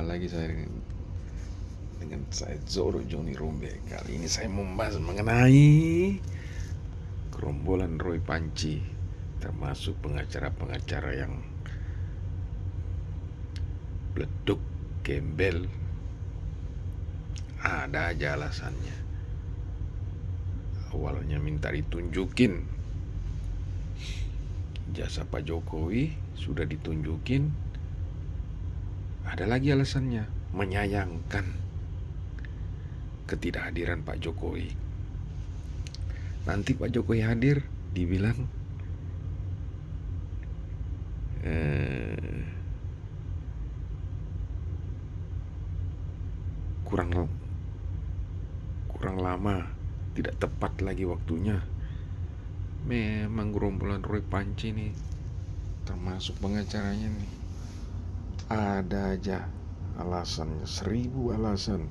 lagi saya dengan saya Zoro Joni Rombe. Kali ini saya membahas mengenai gerombolan Roy Panci, termasuk pengacara-pengacara yang bleduk, gembel. Ada aja alasannya. Awalnya minta ditunjukin jasa Pak Jokowi, sudah ditunjukin. Ada lagi alasannya, menyayangkan ketidakhadiran Pak Jokowi. Nanti Pak Jokowi hadir, dibilang kurang lama, tidak tepat lagi waktunya. Memang gerombolan Roy Panci nih, termasuk pengacaranya nih, ada aja alasannya, 1000 alasan.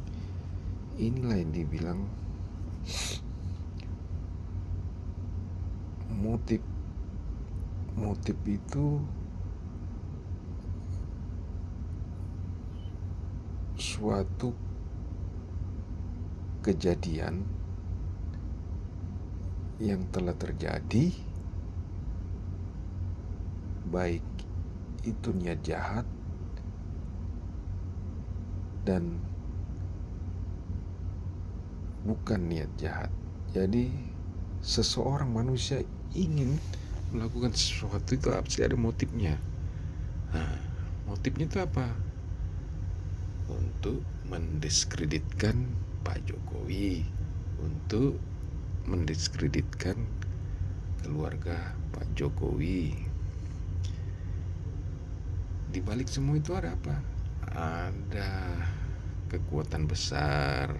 Inilah yang dibilang motif itu suatu kejadian yang telah terjadi, baik itu niat jahat dan bukan niat jahat. Jadi seseorang manusia ingin melakukan sesuatu itu pasti ada motifnya. Nah, motifnya itu apa? Untuk mendiskreditkan Pak Jokowi, untuk mendiskreditkan keluarga Pak Jokowi. Di balik semua itu ada apa? Ada kekuatan besar,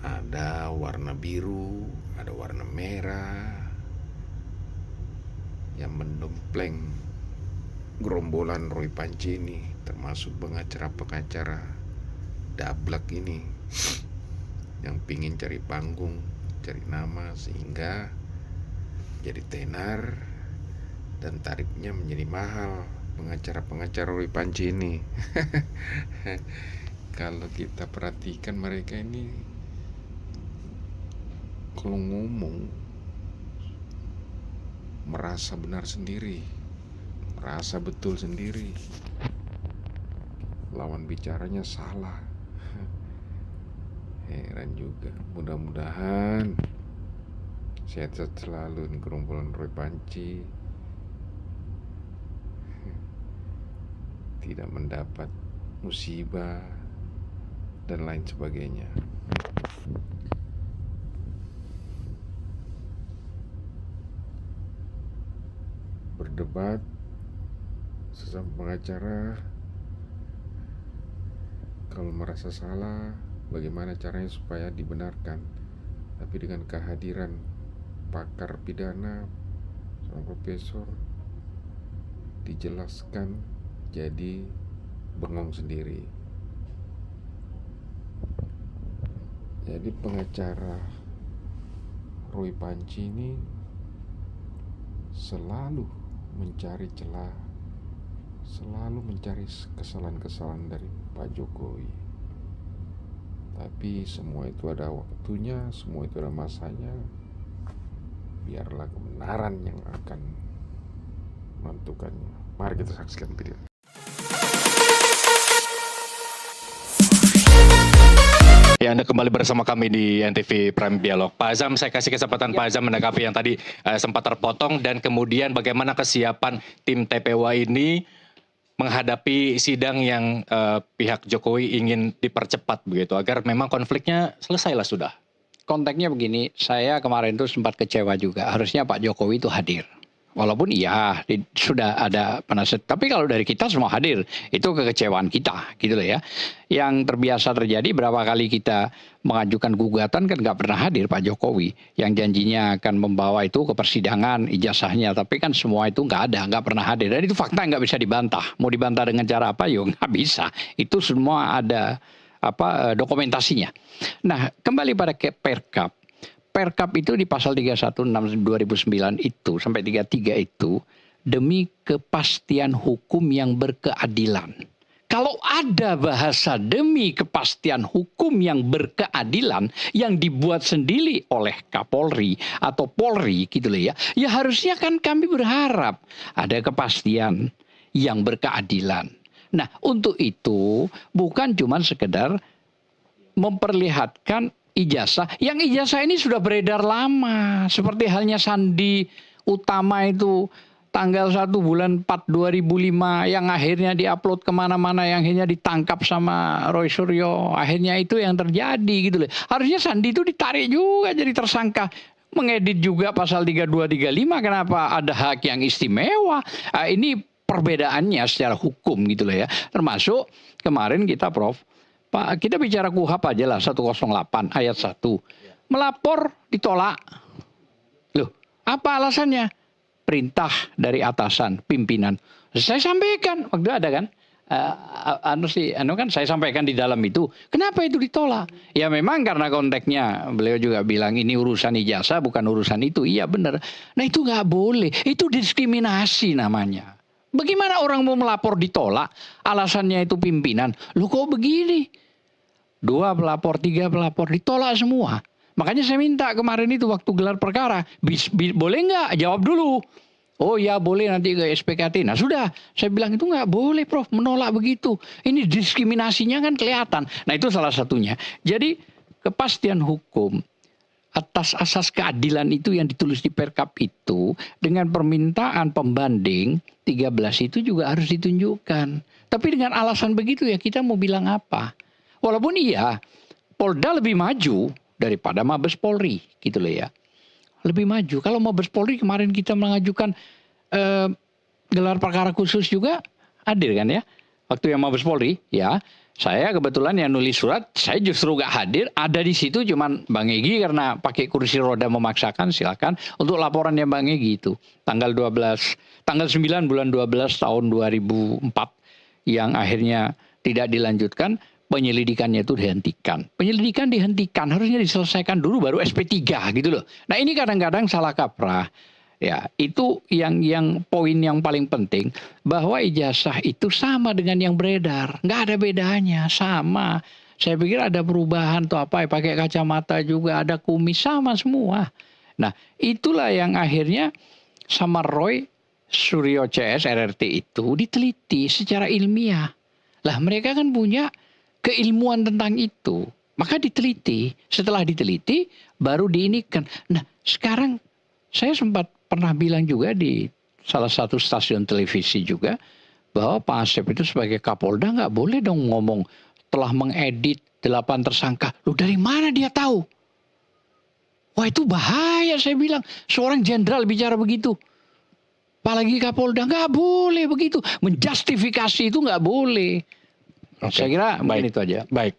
ada warna biru, ada warna merah yang mendompleng gerombolan Roy Panci ini, termasuk pengacara-pengacara dablek ini yang pingin cari panggung, cari nama, sehingga jadi tenar dan tarifnya menjadi mahal. Pengacara-pengacara Roy Panci ini kalau kita perhatikan, mereka ini kalau ngomong merasa benar sendiri, merasa betul sendiri, lawan bicaranya salah. Heran juga. Mudah-mudahan sehat-sehat selalu gerombolan Roy Panci, tidak mendapat musibah dan lain sebagainya. Berdebat sesama pengacara, kalau merasa salah, bagaimana caranya supaya dibenarkan. Tapi dengan kehadiran pakar pidana, seorang profesor, dijelaskan, jadi bengong sendiri. Jadi pengacara Roy Panci ini selalu mencari celah, selalu mencari kesalahan-kesalahan dari Pak Jokowi. Tapi semua itu ada waktunya, semua itu ada masanya. Biarlah kebenaran yang akan menentukannya. Mari kita saksikan video. Ya, Anda kembali bersama kami di NTV Prime Dialog. Pak Azam, saya kasih kesempatan Pak Azam menanggapi yang tadi sempat terpotong, dan kemudian bagaimana kesiapan tim TPWA ini menghadapi sidang yang pihak Jokowi ingin dipercepat begitu, agar memang konfliknya selesailah sudah. Konteksnya begini, saya kemarin itu sempat kecewa juga. Harusnya Pak Jokowi itu hadir. Walaupun iya sudah ada penasihat, tapi kalau dari kita semua hadir, itu kekecewaan kita, gitu loh ya. Yang terbiasa terjadi berapa kali kita mengajukan gugatan kan nggak pernah hadir Pak Jokowi. Yang janjinya akan membawa itu ke persidangan, ijazahnya, tapi kan semua itu nggak ada, nggak pernah hadir. Dan itu fakta nggak bisa dibantah. Mau dibantah dengan cara apa? Yo nggak bisa. Itu semua ada dokumentasinya. Nah, kembali pada Perkap. Perkap itu di pasal 316 2009 itu sampai 33 itu demi kepastian hukum yang berkeadilan. Kalau ada bahasa demi kepastian hukum yang berkeadilan yang dibuat sendiri oleh Kapolri atau Polri gitu loh ya. Ya harusnya kan kami berharap ada kepastian yang berkeadilan. Nah, untuk itu bukan cuma sekedar memperlihatkan ijazah. Yang ijazah ini sudah beredar lama. Seperti halnya Sandi Utama itu tanggal 1 bulan 4 2005 yang akhirnya diupload kemana-mana, yang akhirnya ditangkap sama Roy Suryo. Akhirnya itu yang terjadi gitu loh. Harusnya Sandi itu ditarik juga jadi tersangka. Mengedit juga pasal 3235, kenapa ada hak yang istimewa. Ini perbedaannya secara hukum gitu loh ya. Termasuk kemarin kita Prof, Pak, kita bicara KUHP aja lah 108 ayat 1. Melapor ditolak. Loh, apa alasannya? Perintah dari atasan, pimpinan. Saya sampaikan, waktu ada kan? Saya sampaikan di dalam itu. Kenapa itu ditolak? Ya memang karena konteksnya beliau juga bilang ini urusan ijazah bukan urusan itu. Iya benar. Nah itu nggak boleh. Itu diskriminasi namanya. Bagaimana orang mau melapor ditolak? Alasannya itu pimpinan. Lu kok begini? 2 pelapor, 3 pelapor ditolak semua. Makanya saya minta kemarin itu waktu gelar perkara, boleh nggak? Jawab dulu. Oh ya boleh nanti ke SPKT. Nah sudah, saya bilang itu nggak boleh Prof, menolak begitu. Ini diskriminasinya kan kelihatan. Nah itu salah satunya. Jadi kepastian hukum atas asas keadilan itu yang ditulis di Perkap itu dengan permintaan pembanding 13 itu juga harus ditunjukkan. Tapi dengan alasan begitu ya kita mau bilang apa? Walaupun iya Polda lebih maju daripada Mabes Polri gitu loh ya. Lebih maju. Kalau Mabes Polri kemarin kita mengajukan gelar perkara khusus juga hadir kan ya. Waktu yang Mabes Polri ya. Saya kebetulan yang nulis surat, saya justru gak hadir, ada di situ cuman Bang Egy karena pakai kursi roda memaksakan, silakan untuk laporannya Bang Egy itu. Tanggal 9 bulan 12 tahun 2004 yang akhirnya tidak dilanjutkan, penyelidikannya itu dihentikan. Penyelidikan dihentikan, harusnya diselesaikan dulu baru SP3 gitu loh. Nah ini kadang-kadang salah kaprah. Ya, itu yang poin yang paling penting bahwa ijazah itu sama dengan yang beredar, nggak ada bedanya, sama. Saya pikir ada perubahan tuh apa? Pakai kacamata juga, ada kumis sama semua. Nah, itulah yang akhirnya sama Roy Suryo CS RRT itu diteliti secara ilmiah. Lah mereka kan punya keilmuan tentang itu, maka diteliti. Setelah diteliti, baru diinikan. Nah, sekarang saya sempat pernah bilang juga di salah satu stasiun televisi juga bahwa Pak Asep itu sebagai Kapolda nggak boleh dong ngomong telah mengedit 8 tersangka. Loh dari mana dia tahu? Wah itu bahaya saya bilang. Seorang jenderal bicara begitu. Apalagi Kapolda nggak boleh begitu. Menjustifikasi itu nggak boleh. Oke. Saya kira mungkin Baik. itu aja. Baik,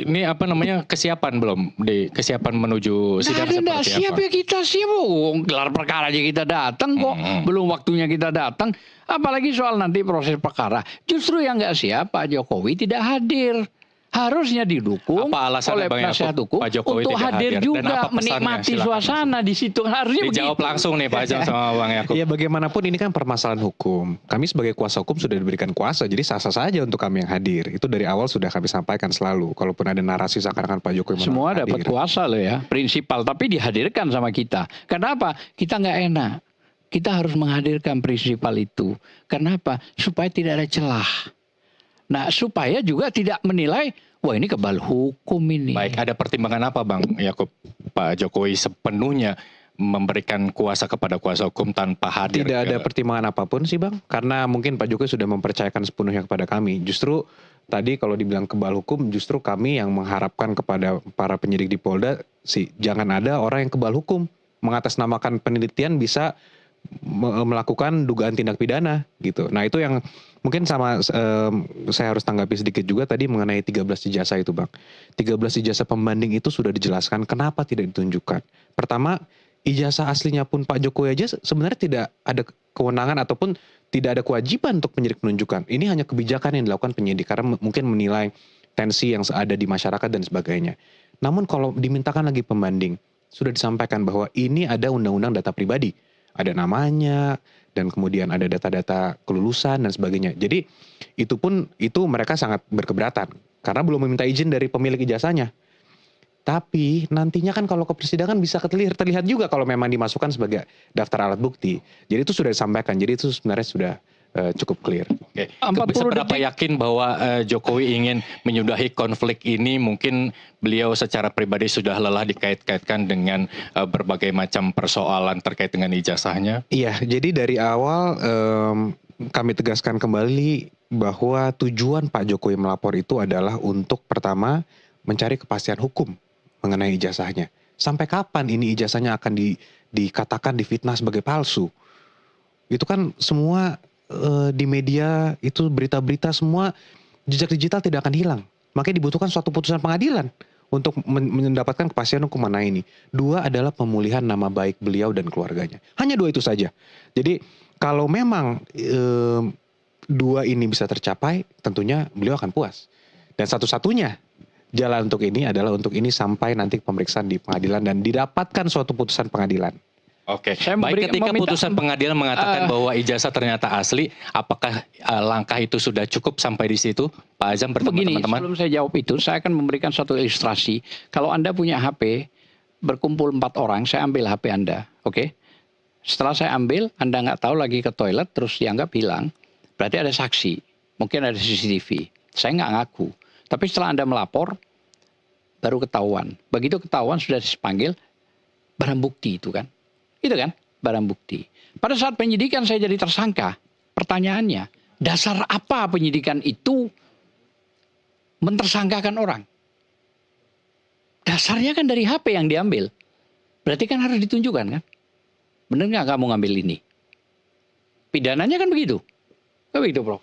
ini apa namanya kesiapan belum di kesiapan menuju sidang seperti Siap apa? ya kita siap. Oh, gelar perkara aja kita datang kok. Belum waktunya kita datang. Apalagi soal nanti proses perkara. Justru yang nggak siap Pak Jokowi tidak hadir. Harusnya didukung Apa alasannya oleh Bang penasihat Yakub, hukum Pak Jokowi untuk tidak hadir hadir? Dan juga apa pesannya? menikmati Silakan suasana di situ. Harusnya Dijawab begitu. langsung nih Pak Azam sama Bang Yakub. Ya bagaimanapun ini kan permasalahan hukum. Kami sebagai kuasa hukum sudah diberikan kuasa, jadi sah-sah saja untuk kami yang hadir. Itu dari awal sudah kami sampaikan selalu. Kalaupun ada narasi seakan-akan Pak Jokowi menolak Semua hadir. dapat kuasa loh ya, prinsipal. Tapi dihadirkan sama kita. Kenapa? Kita nggak enak. Kita harus menghadirkan prinsipal itu. Kenapa? Supaya tidak ada celah. Nah, supaya juga tidak menilai, wah ini kebal hukum ini. Baik, ada pertimbangan apa Bang Yakub? Pak Jokowi sepenuhnya memberikan kuasa kepada kuasa hukum tanpa hadir. Tidak ada pertimbangan apapun sih Bang. Karena mungkin Pak Jokowi sudah mempercayakan sepenuhnya kepada kami. Justru tadi kalau dibilang kebal hukum, justru kami yang mengharapkan kepada para penyidik di Polda, jangan ada orang yang kebal hukum. Mengatasnamakan penelitian bisa melakukan dugaan tindak pidana gitu. Nah itu yang mungkin sama saya harus tanggapi sedikit juga tadi mengenai 13 ijazah itu Bang. 13 ijazah pembanding itu sudah dijelaskan kenapa tidak ditunjukkan. Pertama, ijazah aslinya pun Pak Jokowi aja sebenarnya tidak ada kewenangan ataupun tidak ada kewajiban untuk penyidik menunjukkan. Ini hanya kebijakan yang dilakukan penyidik karena mungkin menilai tensi yang ada di masyarakat dan sebagainya. Namun kalau dimintakan lagi pembanding, sudah disampaikan bahwa ini ada undang-undang data pribadi. Ada namanya, dan kemudian ada data-data kelulusan dan sebagainya. Jadi itu mereka sangat berkeberatan karena belum meminta izin dari pemilik ijazahnya. Tapi nantinya kan kalau ke persidangan bisa terlihat juga kalau memang dimasukkan sebagai daftar alat bukti. Jadi itu sudah disampaikan. Jadi itu sebenarnya sudah cukup clear. Oke. 40 Seberapa detik. yakin bahwa Jokowi ingin menyudahi konflik ini? Mungkin beliau secara pribadi sudah lelah dikait-kaitkan dengan berbagai macam persoalan terkait dengan ijazahnya. Iya, jadi dari awal kami tegaskan kembali bahwa tujuan Pak Jokowi melapor itu adalah untuk pertama mencari kepastian hukum mengenai ijazahnya. Sampai kapan ini ijazahnya akan dikatakan difitnah sebagai palsu? Itu kan semua di media itu berita-berita semua jejak digital tidak akan hilang. Makanya dibutuhkan suatu putusan pengadilan untuk mendapatkan kepastian hukum mana ini. 2 adalah pemulihan nama baik beliau dan keluarganya. Hanya 2 itu saja. Jadi kalau memang 2 ini bisa tercapai, tentunya beliau akan puas. Dan satu-satunya jalan untuk ini adalah untuk ini sampai nanti pemeriksaan di pengadilan dan didapatkan suatu putusan pengadilan. Oke, Saya baik ketika meminta- putusan pengadilan mengatakan bahwa ijazah ternyata asli, apakah langkah itu sudah cukup sampai di situ? Pak Azam bertemu Begini, teman-teman. sebelum saya jawab itu, saya akan memberikan satu ilustrasi. Kalau Anda punya HP, berkumpul 4 orang, saya ambil HP Anda, oke? Setelah saya ambil, Anda nggak tahu lagi ke toilet, terus dianggap hilang, berarti ada saksi, mungkin ada CCTV. Saya nggak ngaku. Tapi setelah Anda melapor, baru ketahuan. Begitu ketahuan, sudah dipanggil, barang bukti itu kan. Itu kan, barang bukti. Pada saat penyidikan saya jadi tersangka, pertanyaannya, dasar apa penyidikan itu mentersangkakan orang? Dasarnya kan dari HP yang diambil. Berarti kan harus ditunjukkan kan? Benar nggak kamu ngambil ini? Pidananya kan begitu. Kan begitu, Prof.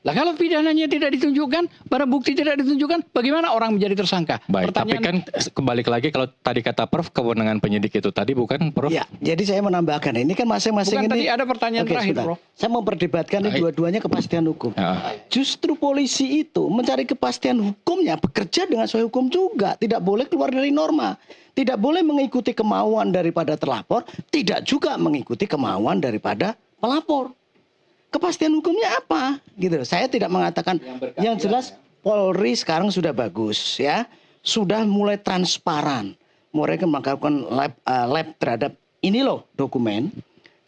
Lah kalau pidananya tidak ditunjukkan, barang bukti tidak ditunjukkan, bagaimana orang menjadi tersangka? Baik, tapi kan kembali lagi kalau tadi kata Prof, kewenangan penyidik itu tadi bukan Prof? Ya, jadi saya menambahkan ini kan masing-masing Bukan, ini. tadi ada pertanyaan Oke, terakhir, sebentar. Prof. Saya memperdebatkan ini Baik. dua-duanya kepastian hukum. Ya. Justru polisi itu mencari kepastian hukumnya, bekerja dengan sesuai hukum juga, tidak boleh keluar dari norma. Tidak boleh mengikuti kemauan daripada terlapor, tidak juga mengikuti kemauan daripada pelapor. Kepastian hukumnya apa? Gitu. Saya tidak mengatakan yang jelas Polri sekarang sudah bagus ya, sudah mulai transparan. Mereka melakukan lab terhadap ini loh dokumen.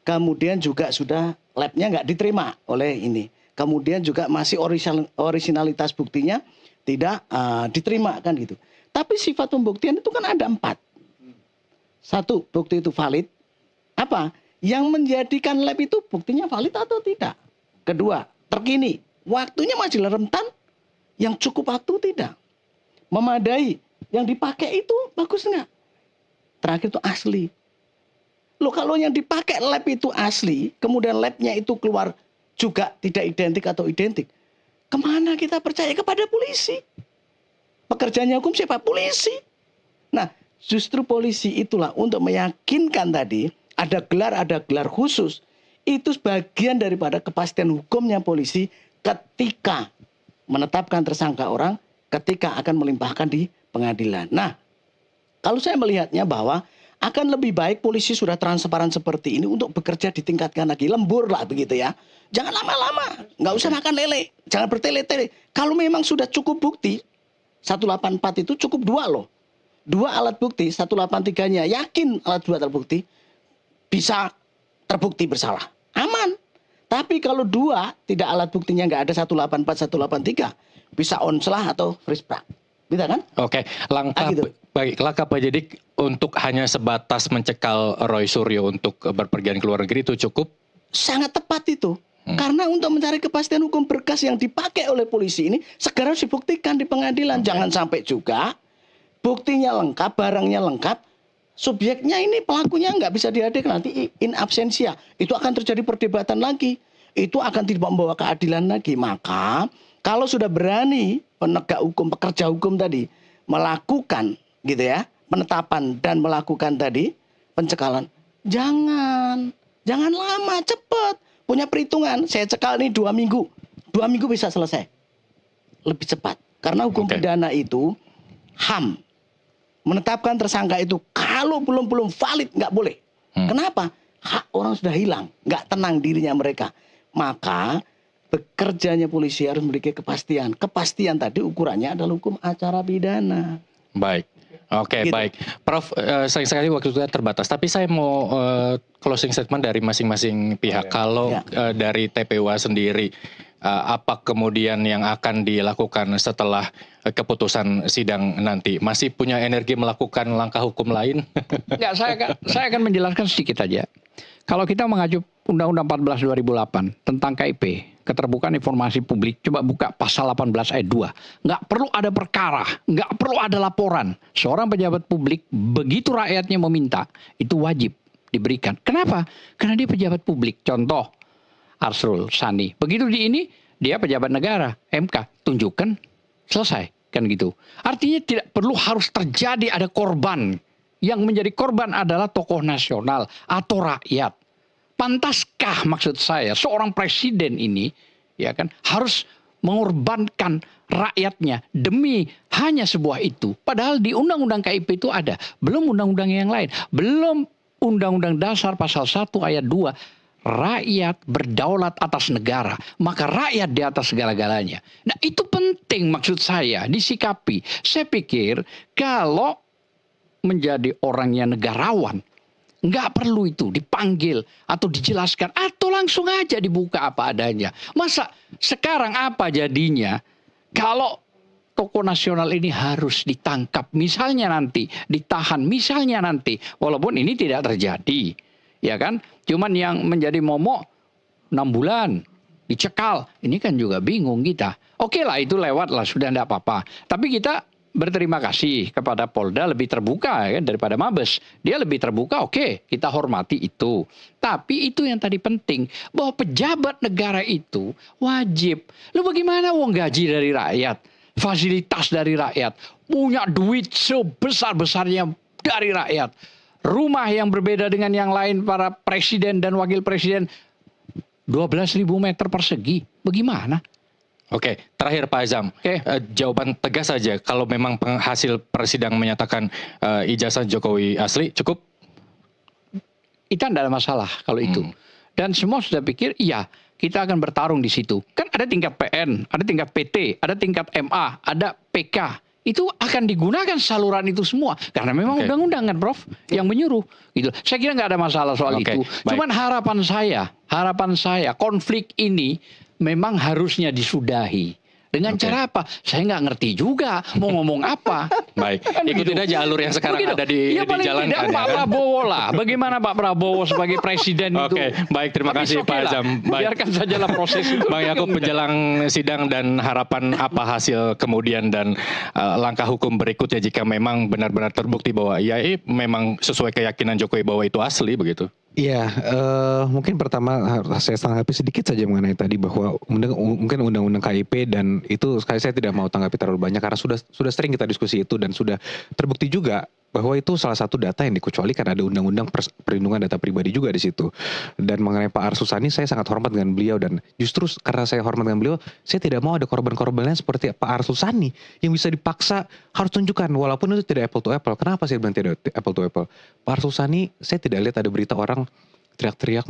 Kemudian juga sudah labnya nggak diterima oleh ini. Kemudian juga masih originalitas buktinya tidak diterima kan gitu. Tapi sifat pembuktian itu kan ada 4. 1, bukti itu valid. Apa? Yang menjadikan lab itu buktinya valid atau tidak. 2, terkini. Waktunya masih rentan. Yang cukup waktu tidak. Memadai. Yang dipakai itu bagus enggak? Terakhir itu asli. Loh kalau yang dipakai lab itu asli, kemudian labnya itu keluar juga tidak identik atau identik. Kemana kita percaya? Kepada polisi. Pekerjaannya hukum siapa? Polisi. Nah, justru polisi itulah untuk meyakinkan tadi ada gelar khusus. Itu sebagian daripada kepastian hukumnya polisi ketika menetapkan tersangka orang, ketika akan melimpahkan di pengadilan. Nah, kalau saya melihatnya bahwa akan lebih baik polisi sudah transparan seperti ini untuk bekerja ditingkatkan lagi. Lembur lah begitu ya. Jangan lama-lama. Nggak usah makan lele. Jangan bertele-tele. Kalau memang sudah cukup bukti, 184 itu cukup 2 loh. 2 alat bukti, 183-nya yakin alat 2 terbukti, bisa terbukti bersalah. Aman. Tapi kalau 2 tidak alat buktinya nggak ada 184, 183, bisa onslah atau frisbrak. Bisa kan? Oke, langkah gitu. baik, langkah penyidik untuk hanya sebatas mencekal Roy Suryo untuk berpergian ke luar negeri itu cukup? Sangat tepat itu. Karena untuk mencari kepastian hukum berkas yang dipakai oleh polisi ini segera harus dibuktikan di pengadilan. Jangan sampai juga buktinya lengkap, barangnya lengkap, subjeknya ini pelakunya nggak bisa dihadirkan, nanti in absentia. Itu akan terjadi perdebatan lagi. Itu akan tidak membawa keadilan lagi. Maka kalau sudah berani penegak hukum, pekerja hukum tadi melakukan gitu ya, penetapan dan melakukan tadi pencekalan, jangan lama, cepat. Punya perhitungan, saya cekal nih 2 minggu. 2 minggu bisa selesai. Lebih cepat. Karena hukum pidana itu HAM menetapkan tersangka itu kalau belum valid nggak boleh. Kenapa? hak orang sudah hilang, nggak tenang dirinya mereka. Maka bekerjanya polisi harus memiliki kepastian. Kepastian tadi ukurannya adalah hukum acara pidana. Baik. Oke, Gitu. baik. Prof, sayang sekali waktu kita terbatas, tapi saya mau closing statement dari masing-masing pihak. Kalau dari TPWA sendiri, apa kemudian yang akan dilakukan setelah keputusan sidang nanti? Masih punya energi melakukan langkah hukum lain? Enggak, saya akan menjelaskan sedikit aja. Kalau kita mengacu Undang-Undang 14 2008 tentang KIP, keterbukaan informasi publik, coba buka pasal 18 ayat 2. Nggak perlu ada perkara, nggak perlu ada laporan. Seorang pejabat publik, begitu rakyatnya meminta, itu wajib diberikan. Kenapa? Karena dia pejabat publik. Contoh, Arsul Sani. Begitu di ini, dia pejabat negara, MK, tunjukkan, selesai. Kan gitu. Artinya tidak perlu harus terjadi ada korban. Yang menjadi korban adalah tokoh nasional atau rakyat. Pantaskah maksud saya seorang presiden ini ya kan harus mengorbankan rakyatnya demi hanya sebuah itu. Padahal di Undang-Undang KIP itu ada, belum undang-undang yang lain, belum Undang-Undang Dasar pasal 1 ayat 2. Rakyat berdaulat atas negara, maka rakyat di atas segala-galanya. Nah, itu penting maksud saya disikapi. Saya pikir kalau menjadi orangnya negarawan, nggak perlu itu dipanggil atau dijelaskan atau langsung aja dibuka apa adanya. Masa sekarang apa jadinya kalau tokoh nasional ini harus ditangkap, misalnya nanti ditahan, misalnya nanti, walaupun ini tidak terjadi, ya kan? Cuman yang menjadi momok 6 bulan dicekal, ini kan juga bingung kita. Oke lah, itu lewat lah, sudah tidak apa-apa. Tapi kita berterima kasih kepada Polda lebih terbuka ya, daripada Mabes. Dia lebih terbuka, oke, kita hormati itu. Tapi itu yang tadi penting, bahwa pejabat negara itu wajib. Lu bagaimana wong gaji dari rakyat, fasilitas dari rakyat, punya duit sebesar-besarnya dari rakyat. Rumah yang berbeda dengan yang lain para presiden dan wakil presiden 12.000 meter persegi. Bagaimana? Oke, terakhir Pak Azam, jawaban tegas saja. Kalau memang hasil persidangan menyatakan ijazah Jokowi asli, cukup? Itu tidak ada masalah kalau itu. Dan semua sudah pikir, iya kita akan bertarung di situ. Kan ada tingkat PN, ada tingkat PT, ada tingkat MA, ada PK. Itu akan digunakan saluran itu semua. Karena memang undang-undang kan Prof, yang menyuruh. Gitu. Saya kira nggak ada masalah soal itu. Cuman harapan saya, konflik ini memang harusnya disudahi. Dengan cara apa? Saya nggak ngerti juga mau ngomong apa. Baik, kan ikutin aja alur yang sekarang ada di jalan. Tidak Pak Prabowo lah. Bagaimana Pak Prabowo sebagai presiden itu? Oke, baik, terima kasih Pak Azam. Biarkan sajalah proses itu. Bang Yakub, menjelang sidang dan harapan apa hasil kemudian dan langkah hukum berikutnya jika memang benar-benar terbukti bahwa ya memang sesuai keyakinan Jokowi bahwa itu asli begitu? Iya, mungkin pertama harus saya tanggapi sedikit saja mengenai tadi bahwa mungkin undang-undang KIP dan itu sekali saya tidak mau tanggapi terlalu banyak karena sudah sering kita diskusi itu dan sudah terbukti juga bahwa itu salah satu data yang dikecualikan, ada undang-undang perlindungan data pribadi juga di situ. Dan mengenai Pak Arsul Sani, saya sangat hormat dengan beliau dan justru karena saya hormat dengan beliau, saya tidak mau ada korban-korbannya seperti Pak Arsul Sani yang bisa dipaksa harus tunjukkan walaupun itu tidak apple to apple. Kenapa saya bilang tidak apple to apple? Pak Arsul Sani, saya tidak lihat ada berita orang teriak-teriak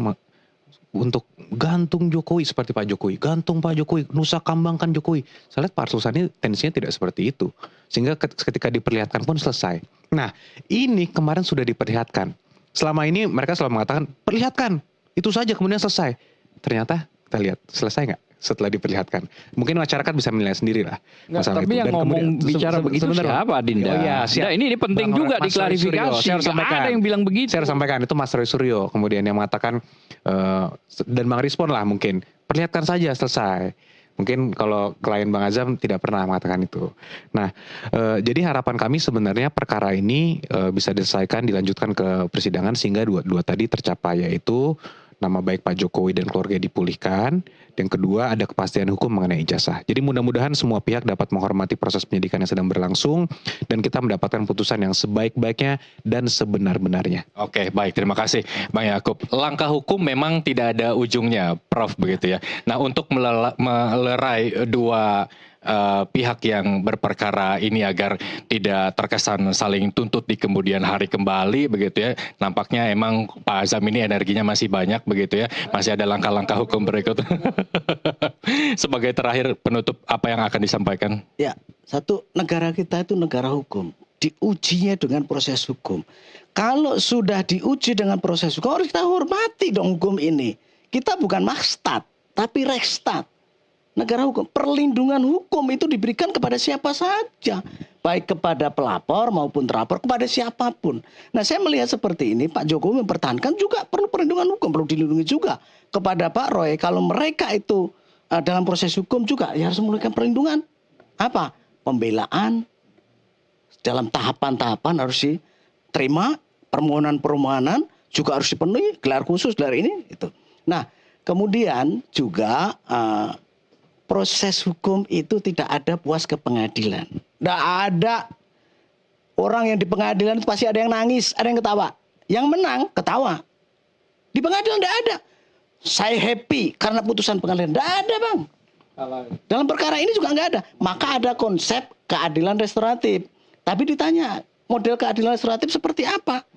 untuk gantung Jokowi seperti Pak Jokowi, gantung Pak Jokowi, nusa kambangkan Jokowi. Saya lihat Pak Arsul Sani tendensinya tidak seperti itu, sehingga ketika diperlihatkan pun selesai. Nah, ini kemarin sudah diperlihatkan. Selama ini mereka selalu mengatakan perlihatkan, itu saja kemudian selesai. Ternyata kita lihat selesai nggak setelah diperlihatkan. Mungkin masyarakat bisa menilai sendiri lah. Tapi yang ngomong bicara begitu siapa Dinda? Oh iya, nah, ini penting juga diklarifikasi. Saya harus sampaikan. Ada yang bilang begitu. Saya harus sampaikan itu Mas Roy Suryo kemudian yang mengatakan dan Bang Respon lah mungkin perlihatkan saja selesai. Mungkin kalau klien Bang Azam tidak pernah mengatakan itu. Nah, jadi harapan kami sebenarnya perkara ini bisa diselesaikan, dilanjutkan ke persidangan sehingga dua tadi tercapai, yaitu nama baik Pak Jokowi dan keluarga dipulihkan. Yang kedua, ada kepastian hukum mengenai ijazah. Jadi mudah-mudahan semua pihak dapat menghormati proses penyidikan yang sedang berlangsung dan kita mendapatkan putusan yang sebaik-baiknya dan sebenar-benarnya. Oke, baik, terima kasih Bang Yakub. Langkah hukum memang tidak ada ujungnya, Prof, begitu ya. Nah, untuk melerai dua pihak yang berperkara ini agar tidak terkesan saling tuntut di kemudian hari kembali begitu ya. Nampaknya emang Pak Azam ini energinya masih banyak begitu ya. Masih ada langkah-langkah hukum berikut. Sebagai terakhir penutup apa yang akan disampaikan? Ya, satu, negara kita itu negara hukum. Diujinya dengan proses hukum. Kalau sudah diuji dengan proses hukum, harus kita hormati dong hukum ini. Kita bukan makstat, tapi rekstat. Negara hukum, perlindungan hukum itu diberikan kepada siapa saja, baik kepada pelapor maupun terlapor, kepada siapapun. Nah, saya melihat seperti ini, Pak Jokowi mempertahankan juga perlu perlindungan hukum, perlu dilindungi juga kepada Pak Roy. Kalau mereka itu dalam proses hukum juga, ya harus memberikan perlindungan. Apa? Pembelaan dalam tahapan-tahapan harus diterima, permohonan-permohonan juga harus dipenuhi, gelar khusus, gelar ini, itu. Nah, kemudian juga proses hukum itu tidak ada puas ke pengadilan. Tidak ada orang yang di pengadilan itu pasti ada yang nangis, ada yang ketawa. Yang menang ketawa. Di pengadilan tidak ada. Saya happy karena putusan pengadilan. Tidak ada, Bang. Dalam perkara ini juga nggak ada. Maka ada konsep keadilan restoratif. Tapi ditanya, model keadilan restoratif seperti apa?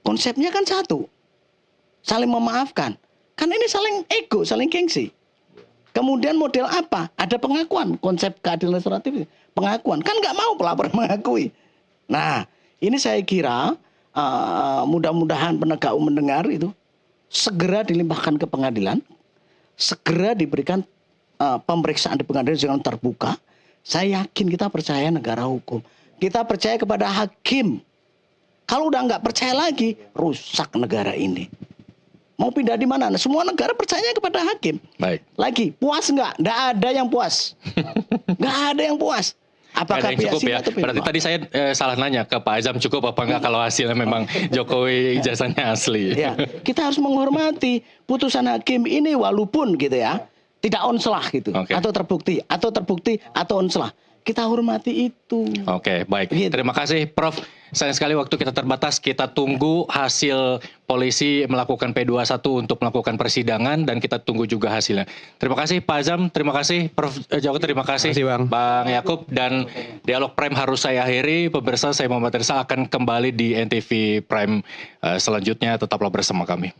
Konsepnya kan satu. Saling memaafkan. Kan ini saling ego, saling gengsi. Kemudian model apa? Ada pengakuan. Konsep keadilan restoratif, pengakuan. Kan nggak mau pelapor mengakui. Nah, ini saya kira mudah-mudahan penegak hukum mendengar itu. Segera dilimpahkan ke pengadilan. Segera diberikan pemeriksaan di pengadilan dengan terbuka. Saya yakin kita percaya negara hukum. Kita percaya kepada hakim. Kalau udah nggak percaya lagi, rusak negara ini. Mau pindah di mana? Nah, semua negara percaya kepada hakim. Baik. Lagi, puas nggak? Nggak ada yang puas. Nggak ada yang puas. Apakah yang cukup ya? Berarti tadi saya salah nanya ke Pak Azam cukup apa enggak kalau hasilnya memang Jokowi ijazahnya asli. Ya, kita harus menghormati putusan hakim ini walaupun gitu ya, tidak onslah gitu. Oke. Atau terbukti atau onslah. Kita hormati itu. Oke, baik. Gitu. Terima kasih Prof. Sayang sekali waktu kita terbatas. Kita tunggu hasil polisi melakukan P21 untuk melakukan persidangan dan kita tunggu juga hasilnya. Terima kasih Pak Azam, terima kasih Prof. Joko, terima kasih, Bang Yakub, dan Dialog Prime harus saya akhiri. Pemirsa, saya Muhammad Rizal akan kembali di NTV Prime selanjutnya. Tetaplah bersama kami.